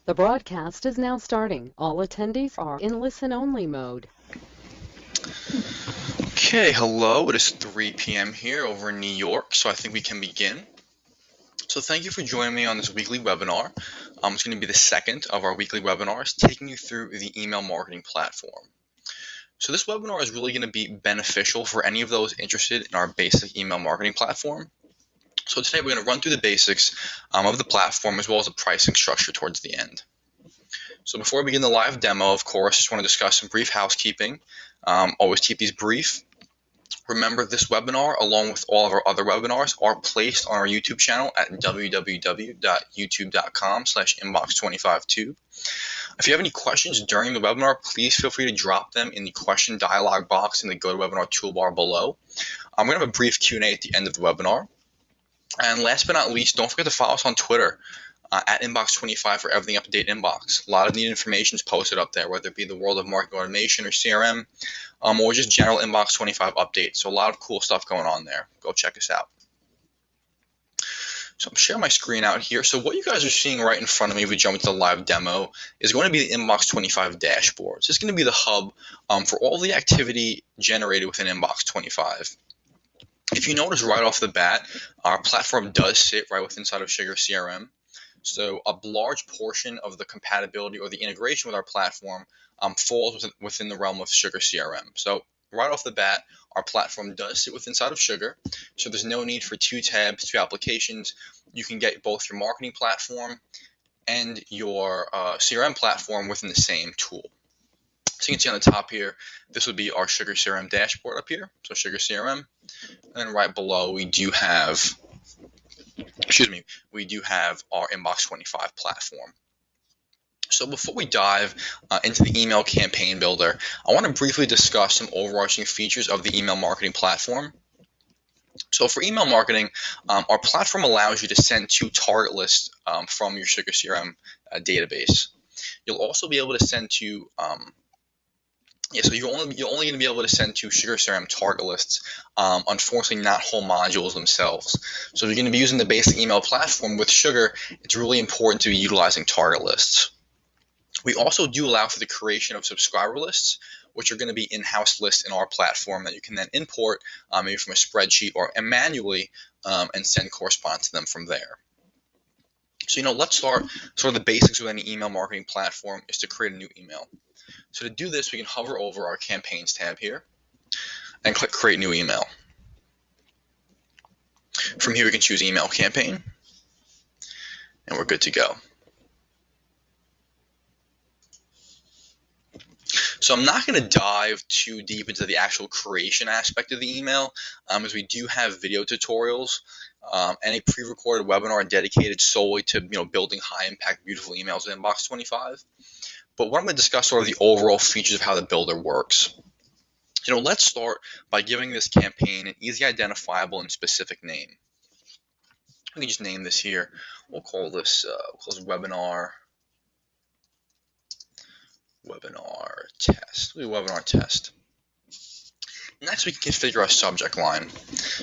The broadcast is now starting. All attendees are in listen-only mode. Okay, hello. It is 3 p.m. here over in New York, so I think we can begin. So thank you for joining me on this weekly webinar. It's going to be the second of our weekly webinars, taking you through the email marketing platform. So this webinar is really going to be beneficial for any of those interested in our basic email marketing platform. So today we're going to run through the basics of the platform as well as the pricing structure towards the end. So before we begin the live demo, of course, just want to discuss some brief housekeeping. Always keep these brief. Remember, this webinar, along with all of our other webinars, are placed on our YouTube channel at www.youtube.com/inbox25tube. If you have any questions during the webinar, please feel free to drop them in the question dialog box in the GoToWebinar toolbar below. We're going to have a brief Q&A at the end of the webinar. And last but not least, don't forget to follow us on Twitter at INBOX25 for everything up-to-date inbox. A lot of neat information is posted up there, whether it be the world of marketing automation or CRM, or just general INBOX25 updates. So a lot of cool stuff going on there. Go check us out. So I'm sharing my screen out here. So what you guys are seeing right in front of me, if we jump into the live demo, is going to be the INBOX25 dashboard. So it's going to be the hub for all the activity generated within INBOX25. If you notice right off the bat, our platform does sit right within inside of Sugar CRM. So a large portion of the compatibility or the integration with our platform falls within the realm of Sugar CRM. So right off the bat, our platform does sit within inside of Sugar. So there's no need for two tabs, two applications. You can get both your marketing platform and your CRM platform within the same tool. So you can see on the top here, this would be our Sugar CRM dashboard up here. So Sugar CRM. And then right below, we do have our INBOX25 platform. So before we dive into the email campaign builder, I want to briefly discuss some overarching features of the email marketing platform. So for email marketing, our platform allows you to send to target lists from your Sugar CRM database. You'll also be able to send to so you're only going to be able to send to Sugar CRM target lists, unfortunately not whole modules themselves. So if you're going to be using the basic email platform with Sugar, it's really important to be utilizing target lists. We also do allow for the creation of subscriber lists, which are going to be in-house lists in our platform that you can then import maybe from a spreadsheet or manually and send correspondence to them from there. So let's start sort of the basics of any email marketing platform is to create a new email. So to do this, we can hover over our campaigns tab here and click create new email. From here, we can choose email campaign and we're good to go. So I'm not going to dive too deep into the actual creation aspect of the email as we do have video tutorials and a pre-recorded webinar dedicated solely to building high-impact, beautiful emails in INBOX25. But what I'm going to discuss are the overall features of how the builder works. Let's start by giving this campaign an easy identifiable and specific name. We can just name this here. We'll call this webinar test. We'll do webinar test. Next, we can configure our subject line.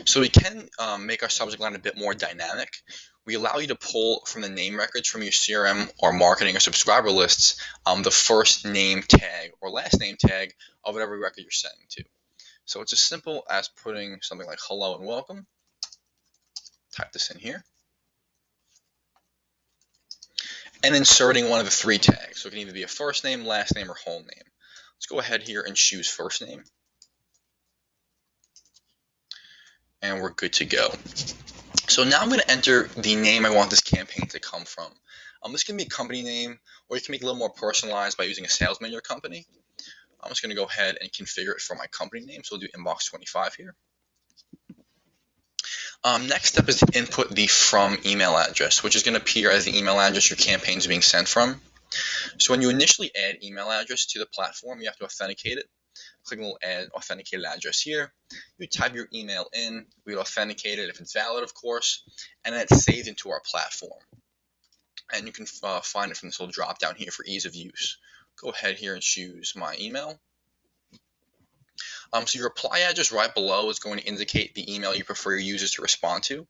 So we can make our subject line a bit more dynamic. We allow you to pull from the name records from your CRM or marketing or subscriber lists the first name tag or last name tag of whatever record you're sending to. So it's as simple as putting something like hello and welcome. Type this in here. And inserting one of the three tags. So it can either be a first name, last name, or whole name. Let's go ahead here and choose first name. And we're good to go. So now I'm going to enter the name I want this campaign to come from. This can be a company name, or you can make it a little more personalized by using a salesman in your company. I'm just going to go ahead and configure it for my company name. So we'll do INBOX25 here. Next step is to input the from email address, which is going to appear as the email address your campaign is being sent from. So when you initially add email address to the platform, you have to authenticate it. Click the little add authenticated address here. You type your email in. We authenticate it if it's valid, of course, and then it's saved into our platform. And you can find it from this little drop down here for ease of use. Go ahead here and choose my email. So your reply address right below is going to indicate the email you prefer your users to respond to.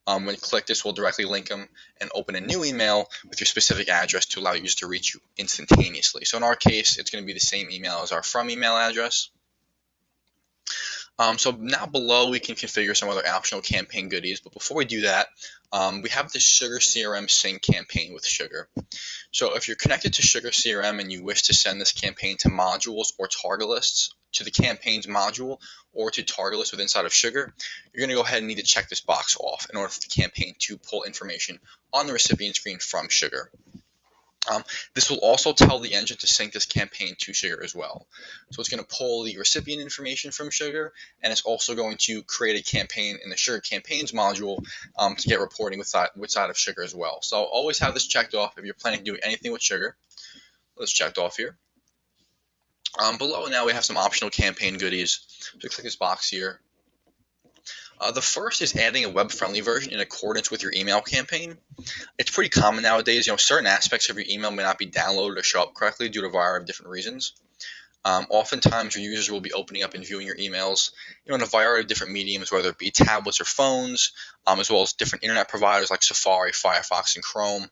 When you click this, we'll directly link them and open a new email with your specific address to allow users to reach you instantaneously. So in our case, it's going to be the same email as our from email address. So now below we can configure some other optional campaign goodies, but before we do that, we have the Sugar CRM Sync campaign with Sugar. So if you're connected to Sugar CRM and you wish to send this campaign to modules or target lists, to the campaigns module or to target lists within inside of Sugar, you're going to go ahead and need to check this box off in order for the campaign to pull information on the recipient screen from Sugar. This will also tell the engine to sync this campaign to Sugar as well. So it's going to pull the recipient information from Sugar, and it's also going to create a campaign in the Sugar Campaigns module to get reporting within of Sugar as well. So always have this checked off if you're planning to do anything with Sugar. Let's checked off here. Below now we have some optional campaign goodies. So click this box here. The first is adding a web-friendly version in accordance with your email campaign. It's pretty common nowadays. Certain aspects of your email may not be downloaded or show up correctly due to a variety of different reasons. Oftentimes, your users will be opening up and viewing your emails, in a variety of different mediums, whether it be tablets or phones, as well as different internet providers like Safari, Firefox, and Chrome.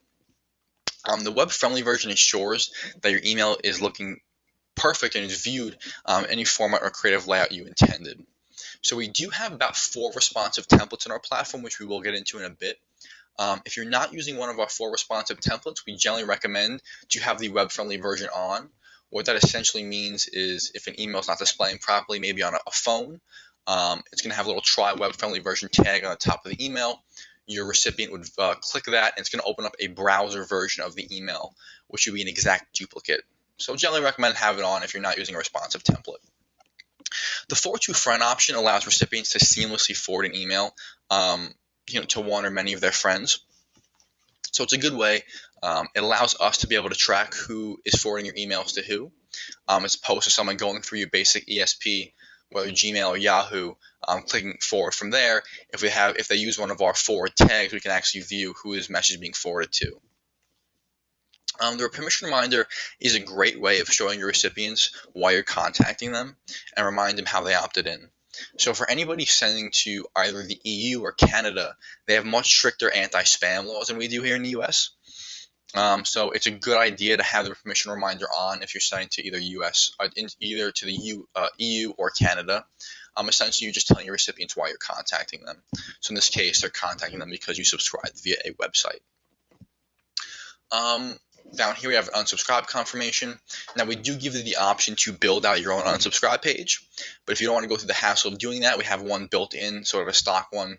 The web-friendly version ensures that your email is looking perfect and is viewed in any format or creative layout you intended. So we do have about 4 responsive templates in our platform, which we will get into in a bit. If you're not using one of our 4 responsive templates, we generally recommend to have the web-friendly version on. What that essentially means is if an email is not displaying properly, maybe on a phone, it's going to have a little try web-friendly version tag on the top of the email. Your recipient would click that, and it's going to open up a browser version of the email, which would be an exact duplicate. So generally recommend have it on if you're not using a responsive template. The forward to friend option allows recipients to seamlessly forward an email to one or many of their friends. So it's a good way. It allows us to be able to track who is forwarding your emails to who, as opposed to someone going through your basic ESP, whether Gmail or Yahoo, clicking forward from there. If they use one of our forward tags, we can actually view who this message is being forwarded to. The permission reminder is a great way of showing your recipients why you're contacting them and remind them how they opted in. So for anybody sending to either the EU or Canada, they have much stricter anti-spam laws than we do here in the US. So it's a good idea to have the permission reminder on if you're sending to either either to the EU or Canada. Essentially, you're just telling your recipients why you're contacting them. So in this case, they're contacting them because you subscribed via a website. Down here we have unsubscribe confirmation. Now we do give you the option to build out your own unsubscribe page, but if you don't want to go through the hassle of doing that, we have one built in, sort of a stock one,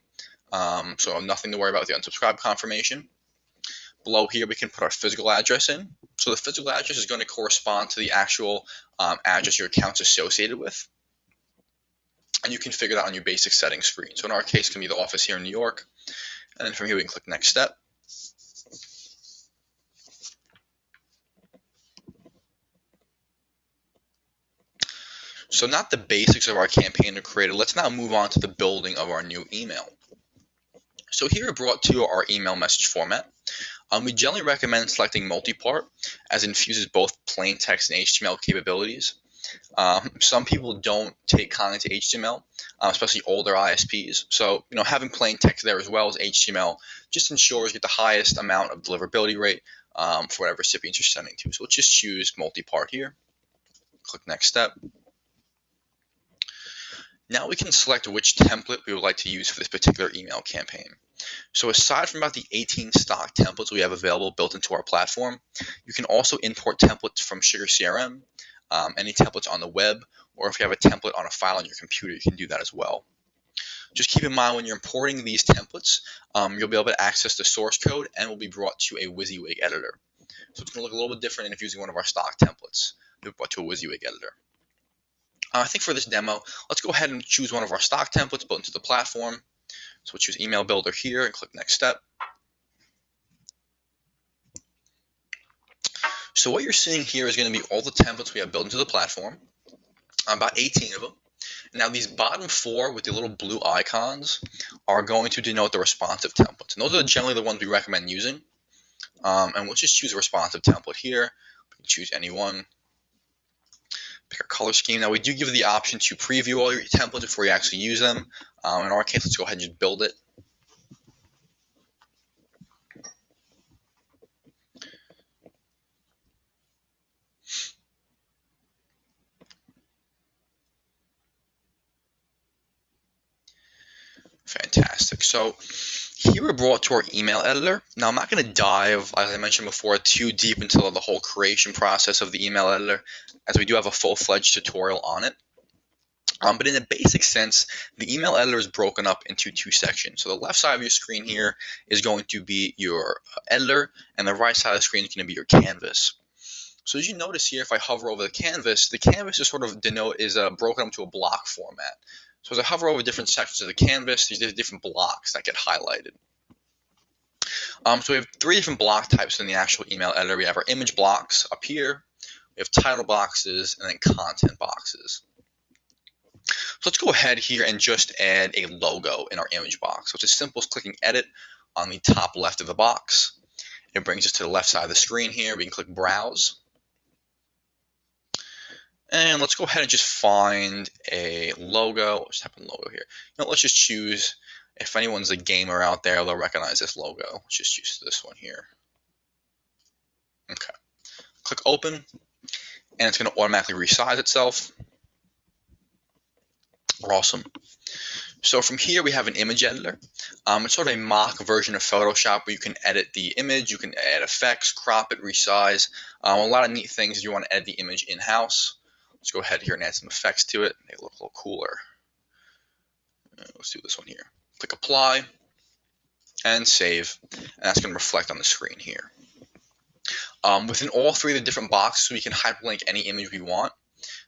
so nothing to worry about with the unsubscribe confirmation. Below here we can put our physical address in. So the physical address is going to correspond to the actual address your account's associated with, and you can figure that on your basic settings screen. So in our case, it can be the office here in New York, and then from here we can click next step. So now the basics of our campaign are created, let's now move on to the building of our new email. So here we're brought to our email message format. We generally recommend selecting multi-part, as it infuses both plain text and HTML capabilities. Some people don't take kindly to HTML, especially older ISPs. So having plain text there as well as HTML just ensures you get the highest amount of deliverability rate for whatever recipients you're sending to. So let's just choose multi-part here. Click next step. Now we can select which template we would like to use for this particular email campaign. So aside from about the 18 stock templates we have available built into our platform, you can also import templates from Sugar CRM, any templates on the web, or if you have a template on a file on your computer, you can do that as well. Just keep in mind when you're importing these templates, you'll be able to access the source code and will be brought to a WYSIWYG editor. So it's going to look a little bit different than if using one of our stock templates. You'll be brought to a WYSIWYG editor. I think for this demo, let's go ahead and choose one of our stock templates built into the platform. So we'll choose Email Builder here and click Next Step. So what you're seeing here is going to be all the templates we have built into the platform, about 18 of them. Now these bottom 4 with the little blue icons are going to denote the responsive templates. And those are generally the ones we recommend using. And we'll just choose a responsive template here. We can choose any one. Pick our color scheme. Now we do give you the option to preview all your templates before you actually use them. In our case, let's go ahead and just build it. Fantastic. So here we're brought to our email editor. Now I'm not going to dive, as I mentioned before, too deep into the whole creation process of the email editor, as we do have a full-fledged tutorial on it. But in a basic sense, the email editor is broken up into two sections. So the left side of your screen here is going to be your editor, and the right side of the screen is going to be your canvas. So as you notice here, if I hover over the canvas is sort of broken up into a block format. So as I hover over different sections of the canvas, there's different blocks that get highlighted. So we have three different block types in the actual email editor. We have our image blocks up here, we have title boxes, and then content boxes. So let's go ahead here and just add a logo in our image box. So it's as simple as clicking edit on the top left of the box. It brings us to the left side of the screen here. We can click browse. And let's go ahead and just find a logo. Let's type in logo here. Let's just choose, if anyone's a gamer out there, they'll recognize this logo. Let's just use this one here. Okay. Click open, and it's going to automatically resize itself. Awesome. So from here we have an image editor. It's sort of a mock version of Photoshop where you can edit the image, you can add effects, crop it, resize. A lot of neat things if you want to edit the image in-house. Let's go ahead here and add some effects to it, make it look a little cooler. Let's do this one here. Click apply and save, and that's going to reflect on the screen here. Within all three of the different boxes, we can hyperlink any image we want.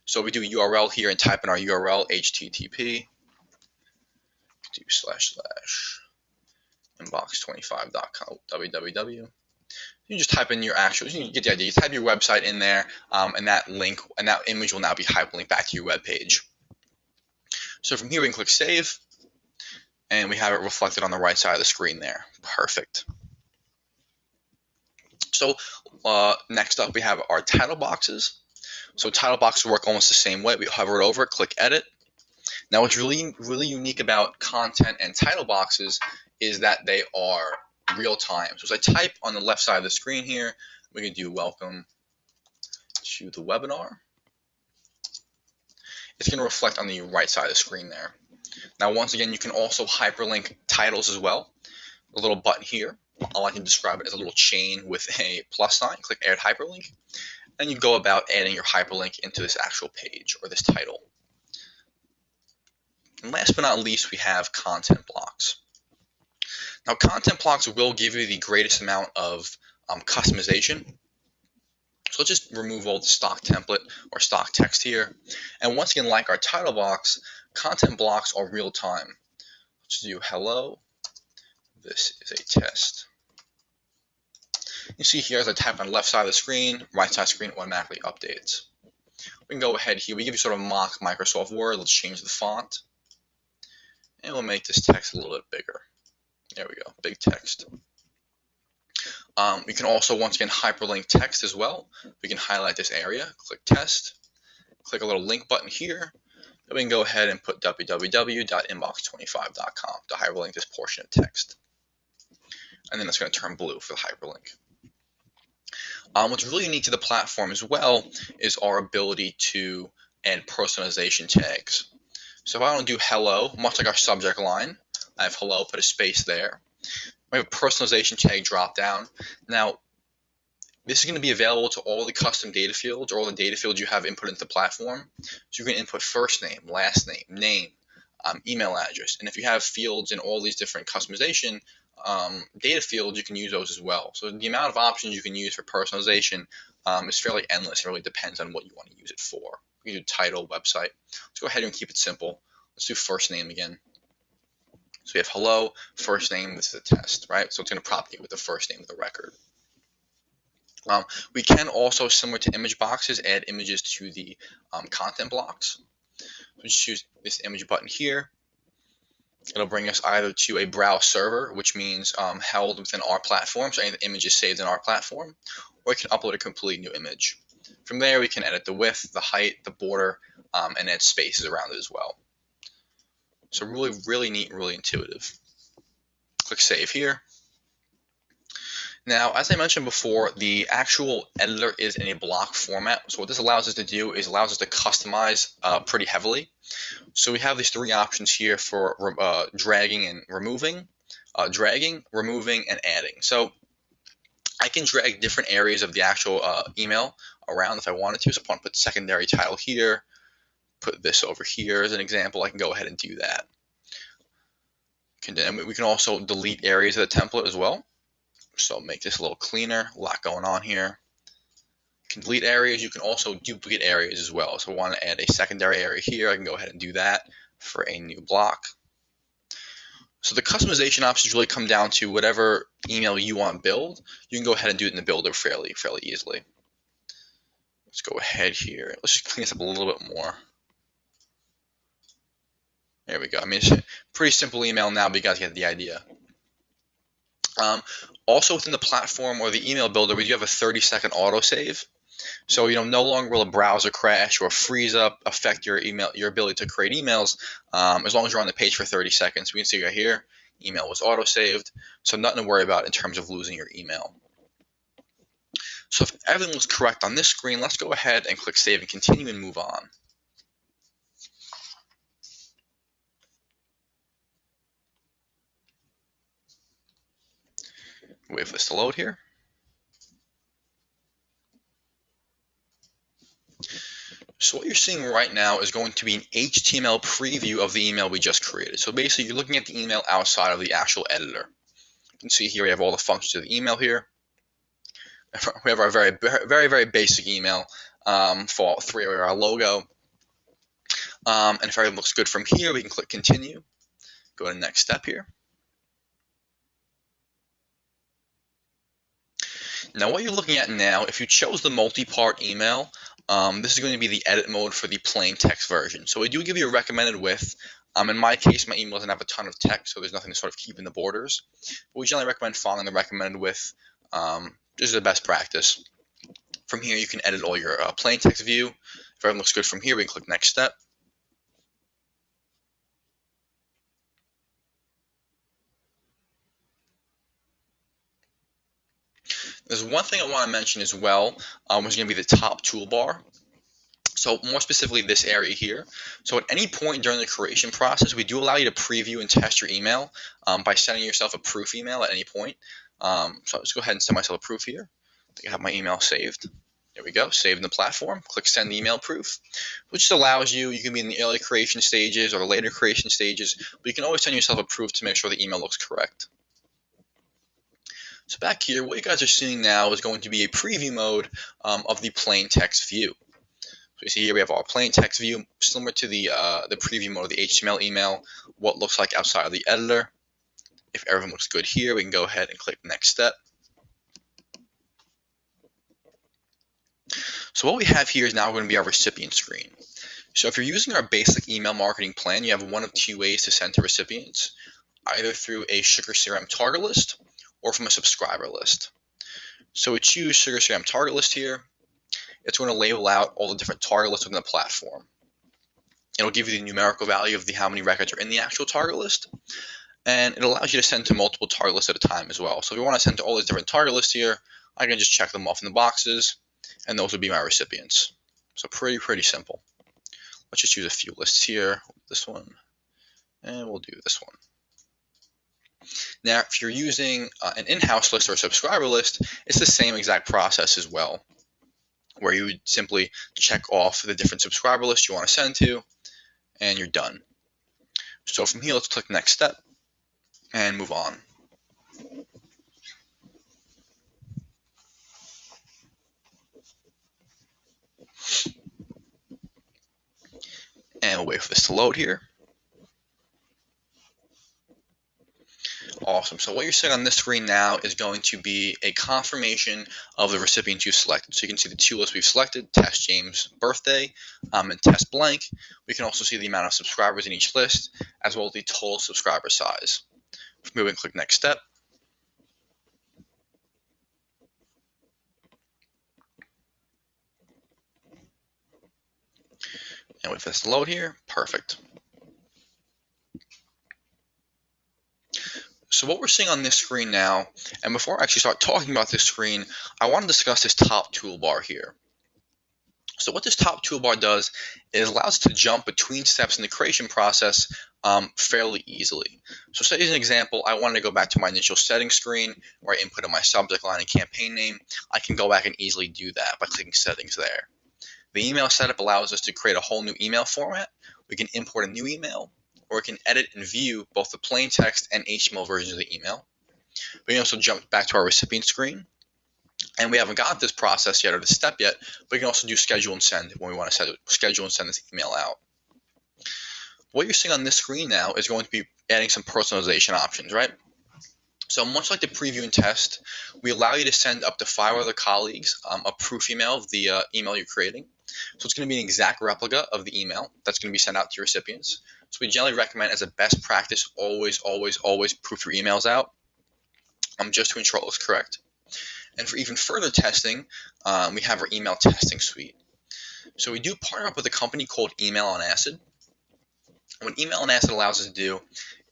So we do a URL here and type in our URL, http://inbox25.com www. You just type in your actual, you get the idea. You type your website in there, and that link and that image will now be hyperlinked back to your web page. So from here we can click save, and we have it reflected on the right side of the screen there. Perfect. So next up we have our title boxes. So title boxes work almost the same way. We hover it over, click edit. Now what's really unique about content and title boxes is that they are real time. So as I type on the left side of the screen here, we can do welcome to the webinar. It's going to reflect on the right side of the screen there. Now once again, you can also hyperlink titles as well. A little button here. I like to describe it as a little chain with a plus sign. Click add hyperlink. And you go about adding your hyperlink into this actual page or this title. And last but not least, we have content blocks. Now, content blocks will give you the greatest amount of customization. So let's just remove all the stock template or stock text here. And once again, like our title box, content blocks are real time. Let's do hello. This is a test. You see here as I type on the left side of the screen, right side of the screen automatically updates. We can go ahead here. We give you sort of mock Microsoft Word. Let's change the font. And we'll make this text a little bit bigger. There we go, big text. We can also, once again, hyperlink text as well. We can highlight this area, click test, click a little link button here. Then we can go ahead and put www.inbox25.com to hyperlink this portion of text. And then it's going to turn blue for the hyperlink. What's really unique to the platform as well is our ability to add personalization tags. So if I want to do hello, much like our subject line, I have hello, put a space there. We have a personalization tag drop down. Now, this is going to be available to all the custom data fields or all the data fields you have input into the platform. So you can input first name, last name, email address. And if you have fields in all these different customization data fields, you can use those as well. So the amount of options you can use for personalization is fairly endless. It really depends on what you want to use it for. You can do title, website. Let's go ahead and keep it simple. Let's do first name again. So we have hello, first name, this is a test, right? So it's going to propagate with the first name of the record. We can also, similar to image boxes, add images to the content blocks. So just choose this image button here. It'll bring us either to a browse server, which means held within our platform, so any image is saved in our platform, or you can upload a completely new image. From there, we can edit the width, the height, the border, and add spaces around it as well. So really, really neat, really intuitive. Click Save here. Now, as I mentioned before, the actual editor is in a block format. So what this allows us to do is allows us to customize pretty heavily. So we have these three options here for dragging and removing, removing, and adding. So I can drag different areas of the actual email around if I wanted to. So if I want to put secondary title here, put this over here as an example, I can go ahead and do that. And we can also delete areas of the template as well. So make this a little cleaner, a lot going on here. You can delete areas, you can also duplicate areas as well. So I want to add a secondary area here, I can go ahead and do that for a new block. So the customization options really come down to whatever email you want to build. You can go ahead and do it in the builder fairly easily. Let's go ahead here. Let's just clean this up a little bit more. There we go. I mean, it's a pretty simple email now, but you guys get the idea. Also within the platform or the email builder, we do have a 30-second autosave. So no longer will a browser crash or freeze up affect your ability to create emails as long as you're on the page for 30 seconds. We can see right here, email was autosaved, so nothing to worry about in terms of losing your email. So if everything was correct on this screen, let's go ahead and click Save and Continue and move on. Wait for this to load here. So what you're seeing right now is going to be an HTML preview of the email we just created. So basically, you're looking at the email outside of the actual editor. You can see here we have all the functions of the email here. We have our very basic email for all three of our logo. And if everything looks good from here, we can click Continue. Go to the next step here. Now what you're looking at now, if you chose the multi-part email, this is going to be the edit mode for the plain text version. So we do give you a recommended width. In my case, my email doesn't have a ton of text, so there's nothing to sort of keep in the borders. But we generally recommend following the recommended width. This is the best practice. From here, you can edit all your plain text view. If everything looks good from here, we can click Next Step. There's one thing I want to mention as well, which is going to be the top toolbar. So more specifically, this area here. So at any point during the creation process, we do allow you to preview and test your email by sending yourself a proof email at any point. So let's go ahead and send myself a proof here. I think I have my email saved. There we go, saved in the platform. Click Send Email Proof, which just allows you can be in the early creation stages or the later creation stages, but you can always send yourself a proof to make sure the email looks correct. So back here, what you guys are seeing now is going to be a preview mode of the plain text view. So you see here we have our plain text view, similar to the preview mode of the HTML email, what looks like outside of the editor. If everything looks good here, we can go ahead and click Next Step. So what we have here is now going to be our recipient screen. So if you're using our basic email marketing plan, you have one of two ways to send to recipients, either through a Sugar CRM target list or from a subscriber list. So we choose Sugar CRM target list here. It's going to label out all the different target lists within the platform. It'll give you the numerical value of how many records are in the actual target list, and it allows you to send to multiple target lists at a time as well. So if we want to send to all these different target lists here, I can just check them off in the boxes, and those would be my recipients. So pretty simple. Let's just use a few lists here. This one, and we'll do this one. Now, if you're using an in-house list or a subscriber list, it's the same exact process as well, where you would simply check off the different subscriber lists you want to send to, and you're done. So from here, let's click Next Step and move on. And we'll wait for this to load here. Awesome. So what you're seeing on this screen now is going to be a confirmation of the recipient you've selected. So you can see the two lists we've selected, Test James birthday and Test blank. We can also see the amount of subscribers in each list, as well as the total subscriber size. From here, we can click Next Step. And wait for this to load here. Perfect. So what we're seeing on this screen now, and before I actually start talking about this screen, I want to discuss this top toolbar here. So what this top toolbar does is allows us to jump between steps in the creation process fairly easily. So say as an example, I wanted to go back to my initial settings screen where I inputted my subject line and campaign name. I can go back and easily do that by clicking settings there. The email setup allows us to create a whole new email format. We can import a new email, or we can edit and view both the plain text and HTML versions of the email. We can also jump back to our recipient screen. And we haven't got this process yet or this step yet, but we can also do schedule and send when we want to schedule and send this email out. What you're seeing on this screen now is going to be adding some personalization options, right? So much like the preview and test, we allow you to send up to 5 other colleagues a proof email of the email you're creating. So it's going to be an exact replica of the email that's going to be sent out to your recipients. So we generally recommend as a best practice, always proof your emails out just to ensure it looks correct. And for even further testing, we have our email testing suite. So we do partner up with a company called Email on Acid. And what Email on Acid allows us to do,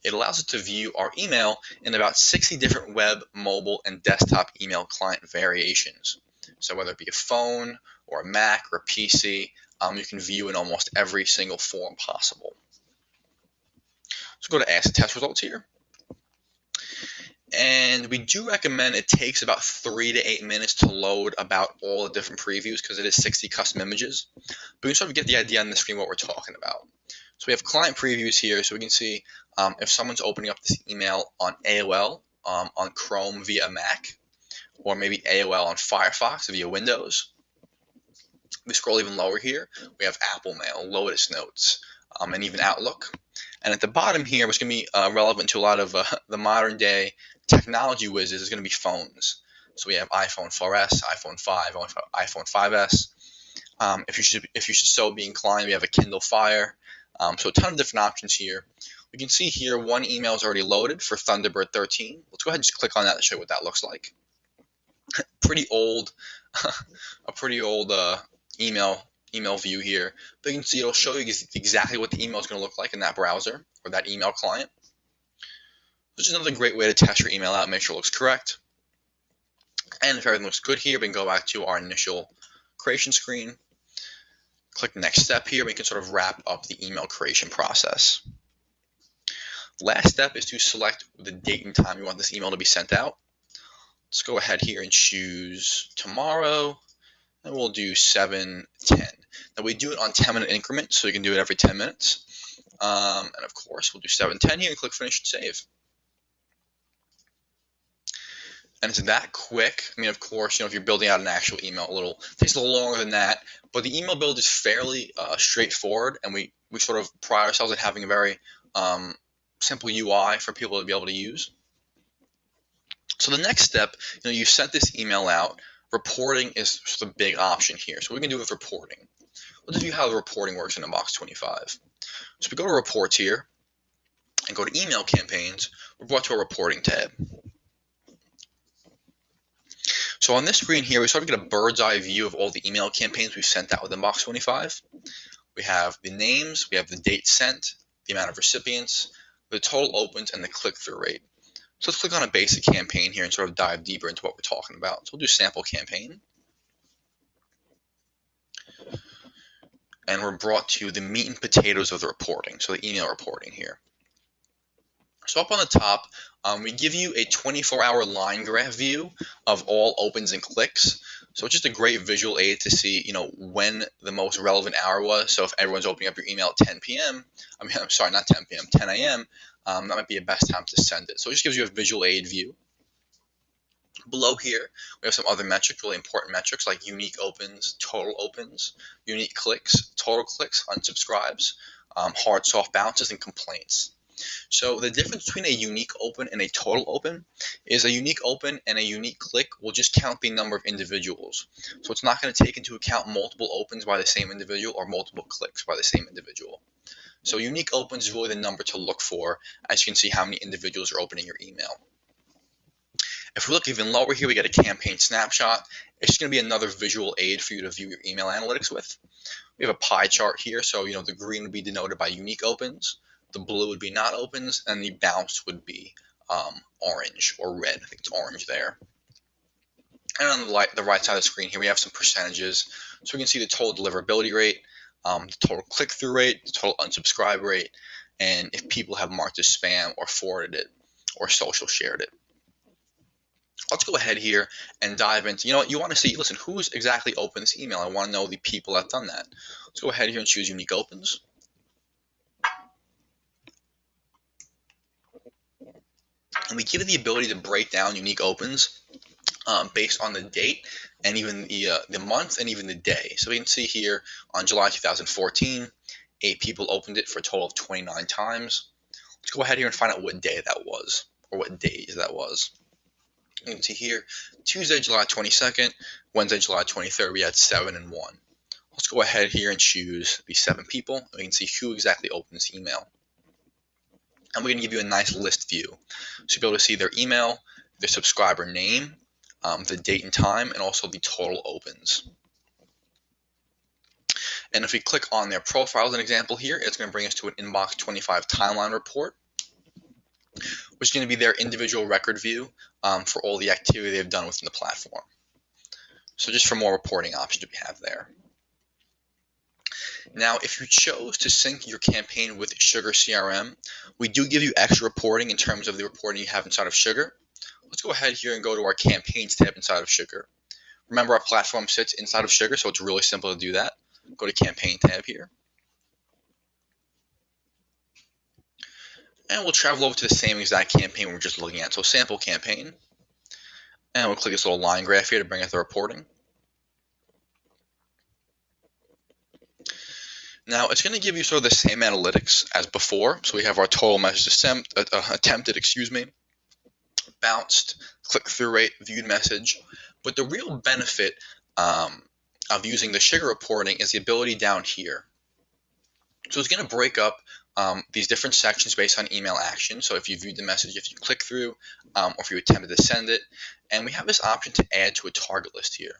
it allows us to view our email in about 60 different web, mobile, and desktop email client variations. So whether it be a phone or a Mac or a PC, you can view in almost every single form possible. So go to Acid test results here. And we do recommend it takes about 3 to 8 minutes to load about all the different previews because it is 60 custom images. But you can sort of get the idea on the screen what we're talking about. So we have client previews here, so we can see if someone's opening up this email on AOL, on Chrome via Mac, or maybe AOL on Firefox via Windows. We scroll even lower here, we have Apple Mail, Lotus Notes, and even Outlook. And at the bottom here, what's going to be relevant to a lot of the modern day technology whizzes is going to be phones. So we have iPhone 4S, iPhone 5, iPhone 5S. If you should so be inclined, we have a Kindle Fire. So a ton of different options here. We can see here one email is already loaded for Thunderbird 13. Let's go ahead and just click on that to show you what that looks like. Pretty old, a pretty old email view here. But you can see it'll show you exactly what the email is going to look like in that browser or that email client. Which is another great way to test your email out and make sure it looks correct. And if everything looks good here, we can go back to our initial creation screen. Click next step here. We can sort of wrap up the email creation process. Last step is to select the date and time you want this email to be sent out. Let's go ahead here and choose tomorrow, and we'll do 7/10. Now we do it on 10-minute increments, so you can do it every 10 minutes. And of course, we'll do 7/10 here and click finish and save. And it's that quick. I mean, of course, if you're building out an actual email, it takes a little longer than that. But the email build is fairly straightforward, and we sort of pride ourselves on having a very simple UI for people to be able to use. So the next step, you've sent this email out. Reporting is the big option here. So what we can do with reporting. Let's review how the reporting works in INBOX25. So we go to reports here and go to email campaigns. We're brought to a reporting tab. So on this screen here, we sort of get a bird's eye view of all the email campaigns we've sent out with INBOX25. We have the names, we have the date sent, the amount of recipients, the total opens, and the click-through rate. So let's click on a basic campaign here and sort of dive deeper into what we're talking about. So we'll do sample campaign. And we're brought to the meat and potatoes of the reporting, so the email reporting here. So up on the top, we give you a 24-hour line graph view of all opens and clicks. So it's just a great visual aid to see, when the most relevant hour was. So if everyone's opening up your email at 10 p.m., I'm sorry, not 10 p.m., 10 a.m., that might be a best time to send it. So it just gives you a visual aid view. Below here, we have some other metrics, really important metrics like unique opens, total opens, unique clicks, total clicks, unsubscribes, hard, soft bounces, and complaints. So the difference between a unique open and a total open is a unique open and a unique click will just count the number of individuals. So it's not going to take into account multiple opens by the same individual or multiple clicks by the same individual. So unique opens is really the number to look for, as you can see how many individuals are opening your email. If we look even lower here, we get a campaign snapshot. It's just going to be another visual aid for you to view your email analytics with. We have a pie chart here, so the green would be denoted by unique opens, the blue would be not opens, and the bounce would be orange or red. I think it's orange there. And on the right side of the screen here, we have some percentages. So we can see the total deliverability rate, the total click-through rate, the total unsubscribe rate, and if people have marked as spam or forwarded it or social shared it. Let's go ahead here and dive into, you want to see, listen, who's exactly opened this email? I want to know the people that have done that. Let's go ahead here and choose unique opens. And we give it the ability to break down unique opens based on the date and even the month and even the day. So we can see here on July 2014, 8 people opened it for a total of 29 times. Let's go ahead here and find out what day that was, or what days that was. You can see here, Tuesday, July 22nd, Wednesday, July 23rd, we had 7 and 1. Let's go ahead here and choose the 7 people. And we can see who exactly opened this email. And we're going to give you a nice list view. So you'll be able to see their email, their subscriber name, the date and time, and also the total opens. And if we click on their profile as an example here, it's going to bring us to an INBOX25 timeline report, which is going to be their individual record view for all the activity they've done within the platform. So just for more reporting options we have there. Now, if you chose to sync your campaign with Sugar CRM, we do give you extra reporting in terms of the reporting you have inside of Sugar. Let's go ahead here and go to our campaigns tab inside of Sugar. Remember, our platform sits inside of Sugar, so it's really simple to do that. Go to campaign tab here. And we'll travel over to the same exact campaign we're just looking at. So sample campaign. And we'll click this little line graph here to bring up the reporting. Now, it's going to give you sort of the same analytics as before. So we have our total message attempted, bounced, click-through rate, viewed message. But the real benefit of using the Sugar reporting is the ability down here. So it's going to break up these different sections based on email action. So if you viewed the message, if you click through, or if you attempted to send it. And we have this option to add to a target list here.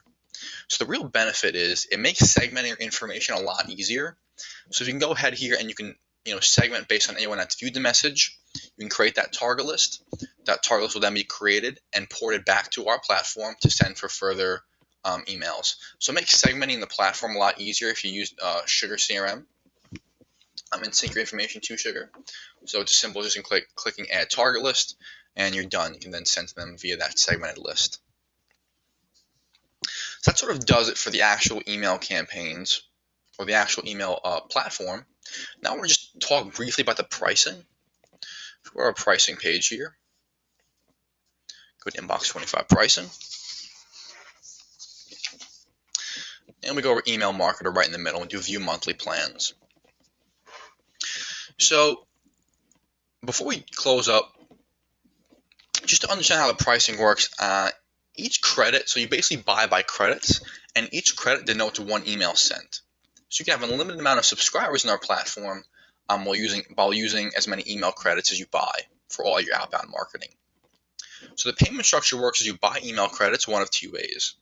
So the real benefit is it makes segmenting your information a lot easier. So if you can go ahead here and you can segment based on anyone that's viewed the message, you can create that target list. That target list will then be created and ported back to our platform to send for further emails. So it makes segmenting the platform a lot easier if you use Sugar CRM and sync your information to Sugar. So it's as simple as just clicking add target list and you're done. You can then send to them via that segmented list. So that sort of does it for the actual email campaigns or the actual email platform. Now we're going to just talk briefly about the pricing. For our pricing page here, go to INBOX25 pricing. And we go over email marketer right in the middle and do view monthly plans. So before we close up, just to understand how the pricing works, each credit, so you basically buy by credits, and each credit denotes 1 email sent. So you can have an unlimited amount of subscribers in our platform while using as many email credits as you buy for all your outbound marketing. So the payment structure works as you buy email credits one of 2 ways.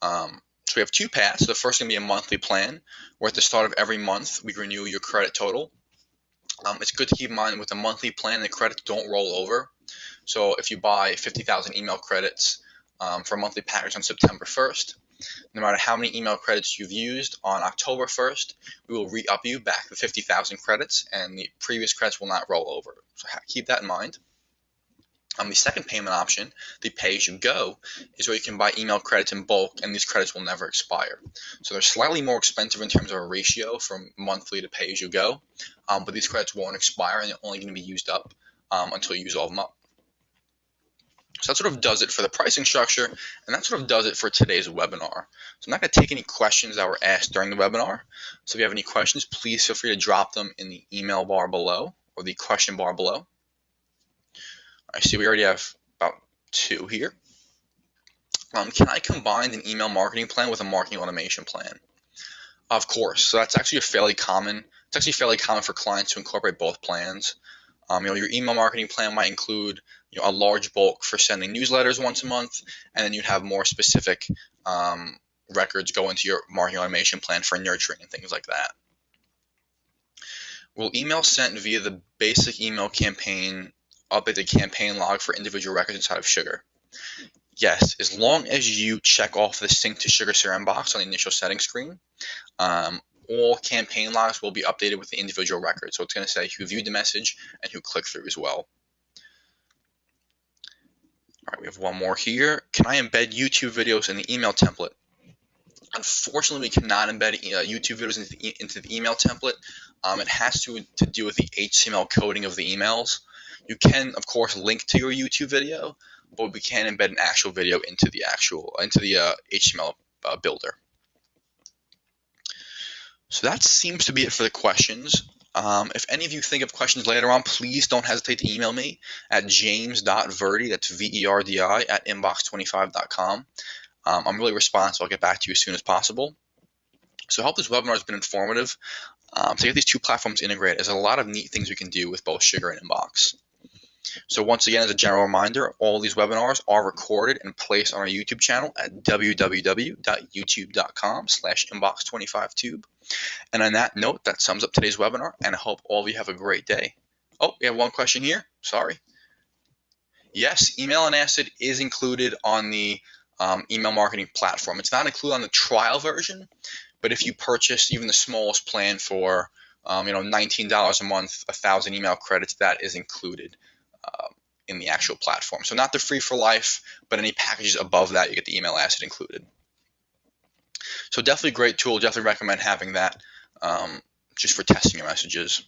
So we have 2 paths. The first is going to be a monthly plan, where at the start of every month we renew your credit total. It's good to keep in mind with a monthly plan, the credits don't roll over. So if you buy 50,000 email credits for a monthly package on September 1st, no matter how many email credits you've used on October 1st, we will re-up you back to 50,000 credits, and the previous credits will not roll over. So keep that in mind. The second payment option, the pay-as-you-go, is where you can buy email credits in bulk, and these credits will never expire. So they're slightly more expensive in terms of a ratio from monthly to pay-as-you-go, but these credits won't expire, and they're only going to be used up until you use all of them up. So that sort of does it for the pricing structure, and that sort of does it for today's webinar. So I'm not going to take any questions that were asked during the webinar. So if you have any questions, please feel free to drop them in the email bar below or the question bar below. I see we already have about 2 here. Can I combine an email marketing plan with a marketing automation plan? Of course. So that's actually fairly common for clients to incorporate both plans. Your email marketing plan might include a large bulk for sending newsletters once a month, and then you'd have more specific records go into your marketing automation plan for nurturing and things like that. Will email sent via the basic email campaign update the campaign log for individual records inside of Sugar? Yes, as long as you check off the sync to Sugar CRM box on the initial settings screen, all campaign logs will be updated with the individual record. So it's going to say who viewed the message and who clicked through as well. All right, we have one more here. Can I embed YouTube videos in the email template? Unfortunately, we cannot embed YouTube videos into the email template. It has to do with the HTML coding of the emails. You can, of course, link to your YouTube video, but we can't embed an actual video into the HTML builder. So that seems to be it for the questions. If any of you think of questions later on, please don't hesitate to email me at james.verdi, that's VERDI, at inbox25.com. I'm really responsive. I'll get back to you as soon as possible. So I hope this webinar has been informative. To get these two platforms integrated, there's a lot of neat things we can do with both Sugar and Inbox. So once again, as a general reminder, all these webinars are recorded and placed on our YouTube channel at www.youtube.com/inbox25tube. And on that note, that sums up today's webinar, and I hope all of you have a great day. Oh, we have one question here. Sorry. Yes, Email and Acid is included on the email marketing platform. It's not included on the trial version, but if you purchase even the smallest plan for $19 a month, 1,000 email credits, that is included in the actual platform. So not the free for life, but any packages above that, you get the Email Acid included. So definitely a great tool. Definitely recommend having that just for testing your messages.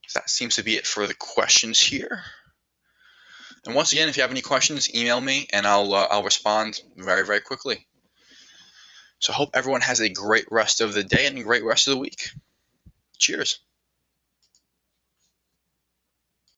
So that seems to be it for the questions here. And once again, if you have any questions, email me and I'll respond very, very quickly. So I hope everyone has a great rest of the day and a great rest of the week. Cheers.